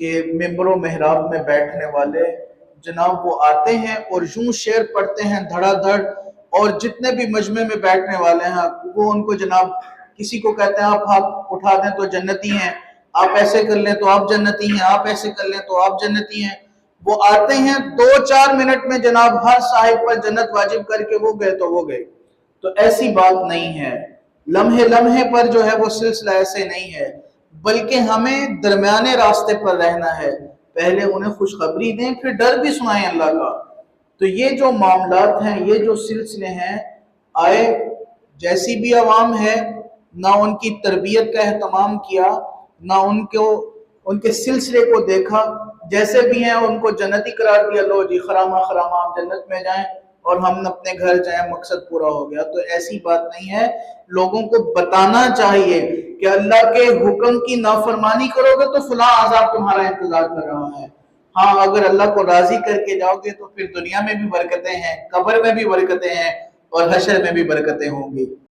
کہ ممبر و محراب میں بیٹھنے والے جناب وہ آتے ہیں اور یوں شعر پڑھتے ہیں دھڑا دھڑ، اور جتنے بھی مجمع میں بیٹھنے والے ہیں وہ ان کو جناب کسی کو کہتے ہیں آپ ہاتھ اٹھا دیں تو جنتی ہیں، آپ ایسے کر لیں تو آپ جنتی ہیں، آپ ایسے کر لیں تو آپ جنتی ہیں۔ وہ آتے ہیں 2-4 منٹ میں جناب ہر صاحب پر جنت واجب کر کے وہ گئے تو وہ گئے۔ تو ایسی بات نہیں ہے، لمحے لمحے پر جو ہے وہ سلسلہ ایسے نہیں ہے، بلکہ ہمیں درمیانے راستے پر رہنا ہے۔ پہلے انہیں خوشخبری دیں، پھر ڈر بھی سنائیں اللہ کا۔ تو یہ جو معاملات ہیں، یہ جو سلسلے ہیں، آئے جیسی بھی عوام ہے، نہ ان کی تربیت کا اہتمام کیا، نہ ان کے سلسلے کو دیکھا، جیسے بھی ہیں ان کو جنتی قرار دیا، لو جی خرامہ خرامہ آپ جنت میں جائیں اور ہم اپنے گھر جائیں، مقصد پورا ہو گیا۔ تو ایسی بات نہیں ہے، لوگوں کو بتانا چاہیے کہ اللہ کے حکم کی نافرمانی کرو گے تو فلاں عذاب تمہارا انتظار کر رہا ہے۔ ہاں اگر اللہ کو راضی کر کے جاؤ گے تو پھر دنیا میں بھی برکتیں ہیں، قبر میں بھی برکتیں ہیں، اور حشر میں بھی برکتیں ہوں گی۔